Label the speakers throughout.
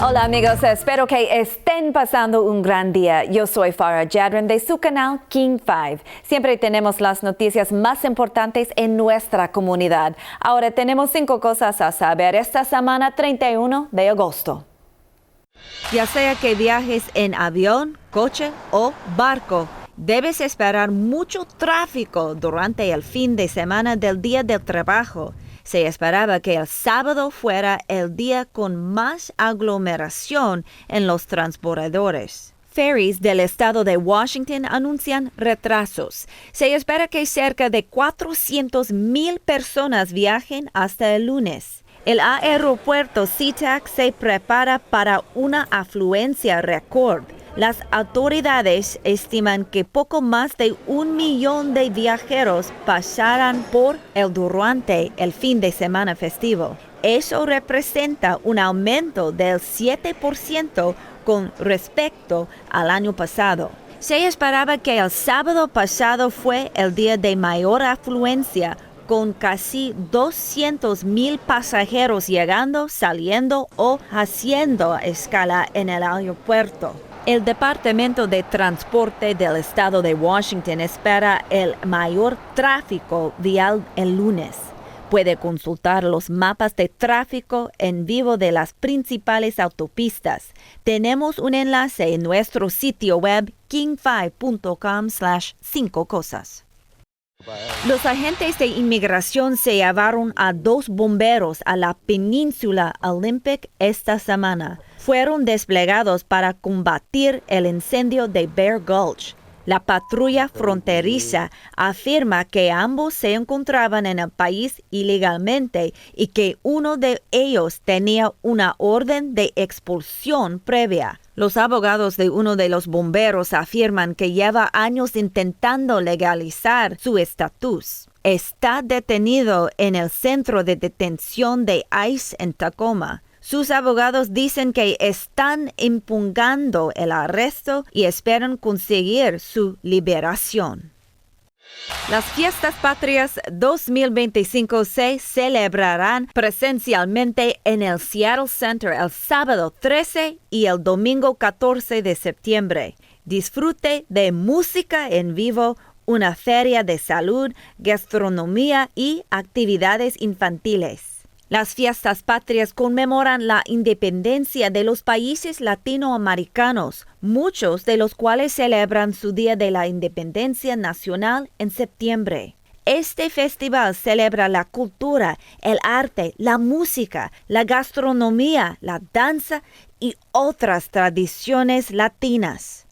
Speaker 1: Hola amigos, espero que estén pasando un gran día. Yo soy Farah Jadran de su canal King 5. Siempre tenemos las noticias más importantes en nuestra comunidad. Ahora tenemos 5 cosas a saber esta semana 31 de agosto.
Speaker 2: Ya sea que viajes en avión, coche o barco, debes esperar mucho tráfico durante el fin de semana del Día del Trabajo. Se esperaba que el sábado fuera el día con más aglomeración en los transbordadores. Ferries del estado de Washington anuncian retrasos. Se espera que cerca de 400,000 personas viajen hasta el lunes. El aeropuerto SeaTac se prepara para una afluencia récord. Las autoridades estiman que poco más de 1 millón de viajeros pasarán por durante el fin de semana festivo. Eso representa un aumento del 7% con respecto al año pasado. Se esperaba que el sábado pasado fue el día de mayor afluencia, con casi 200,000 pasajeros llegando, saliendo o haciendo escala en el aeropuerto. El Departamento de Transporte del Estado de Washington espera el mayor tráfico vial el lunes. Puede consultar los mapas de tráfico en vivo de las principales autopistas. Tenemos un enlace en nuestro sitio web king5.com/5 cosas. Los agentes de inmigración se llevaron a 2 bomberos a la península Olympic esta semana. Fueron desplegados para combatir el incendio de Bear Gulch. La patrulla fronteriza afirma que ambos se encontraban en el país ilegalmente y que uno de ellos tenía una orden de expulsión previa. Los abogados de uno de los bomberos afirman que lleva años intentando legalizar su estatus. Está detenido en el centro de detención de ICE en Tacoma. Sus abogados dicen que están impugnando el arresto y esperan conseguir su liberación. Las fiestas patrias 2025 se celebrarán presencialmente en el Seattle Center el sábado 13 y el domingo 14 de septiembre. Disfrute de música en vivo, una feria de salud, gastronomía y actividades infantiles. Las fiestas patrias conmemoran la independencia de los países latinoamericanos, muchos de los cuales celebran su Día de la Independencia Nacional en septiembre. Este festival celebra la cultura, el arte, la música, la gastronomía, la danza y otras tradiciones latinas.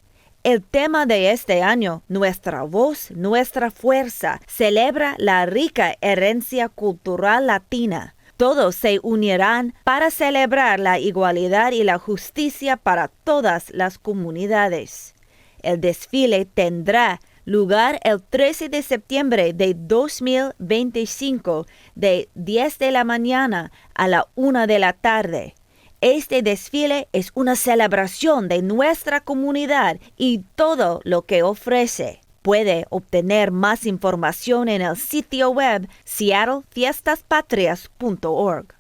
Speaker 2: El tema de este año, Nuestra Voz, Nuestra Fuerza, celebra la rica herencia cultural latina. Todos se unirán para celebrar la igualdad y la justicia para todas las comunidades. El desfile tendrá lugar el 13 de septiembre de 2025 de 10 de la mañana a la 1 de la tarde. Este desfile es una celebración de nuestra comunidad y todo lo que ofrece. Puede obtener más información en el sitio web seattlefiestaspatrias.org.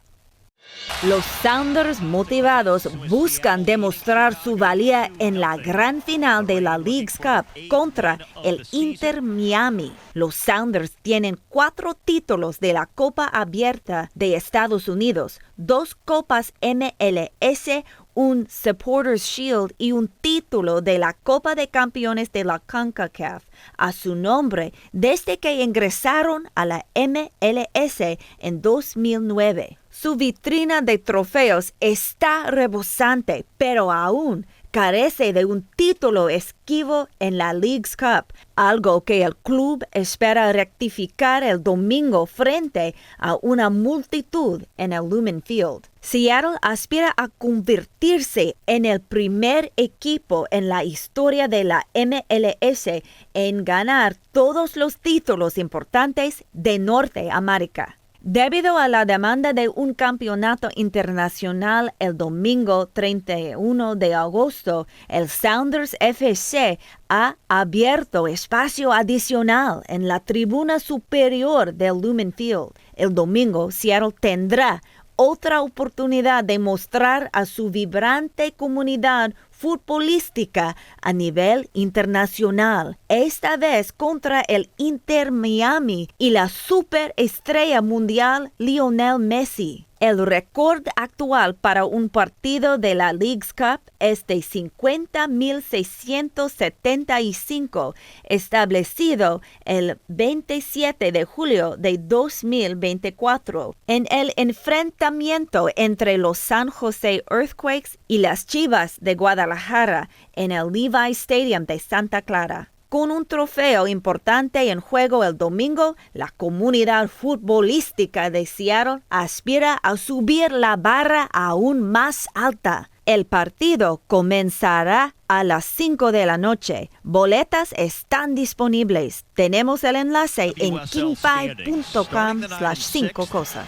Speaker 2: Los Sounders motivados buscan demostrar su valía en la gran final de la Leagues Cup contra el Inter Miami. Los Sounders tienen 4 títulos de la Copa Abierta de Estados Unidos, 2 Copas MLS, un Supporters Shield y un título de la Copa de Campeones de la CONCACAF a su nombre desde que ingresaron a la MLS en 2009. Su vitrina de trofeos está rebosante, pero aún carece de un título esquivo en la Leagues Cup, algo que el club espera rectificar el domingo frente a una multitud en el Lumen Field. Seattle aspira a convertirse en el primer equipo en la historia de la MLS en ganar todos los títulos importantes de Norteamérica. Debido a la demanda de un campeonato internacional el domingo 31 de agosto, el Sounders FC ha abierto espacio adicional en la tribuna superior del Lumen Field. El domingo, Seattle tendrá otra oportunidad de mostrar a su vibrante comunidad futbolística a nivel internacional, esta vez contra el Inter Miami y la superestrella mundial Lionel Messi. El récord actual para un partido de la Leagues Cup es de 50.675, establecido el 27 de julio de 2024, en el enfrentamiento entre los San Jose Earthquakes y las Chivas de Guadalajara en el Levi Stadium de Santa Clara. Con un trofeo importante en juego el domingo, la comunidad futbolística de Seattle aspira a subir la barra aún más alta. El partido comenzará a las 5 de la noche. Boletas están disponibles. Tenemos el enlace en king5.com/5cosas.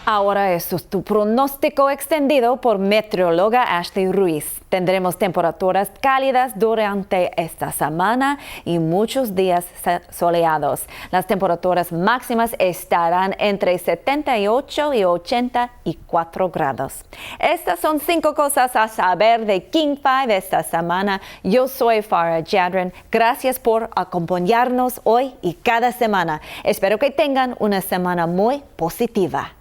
Speaker 1: Ahora eso es tu pronóstico extendido por meteoróloga Ashley Ruiz. Tendremos temperaturas cálidas durante esta semana y muchos días soleados. Las temperaturas máximas estarán entre 78 y 84 grados. Estas son 5 cosas a saber de King 5 esta semana. Yo soy Farah Jadran. Gracias por acompañarnos hoy y cada semana. Espero que tengan una semana muy positiva.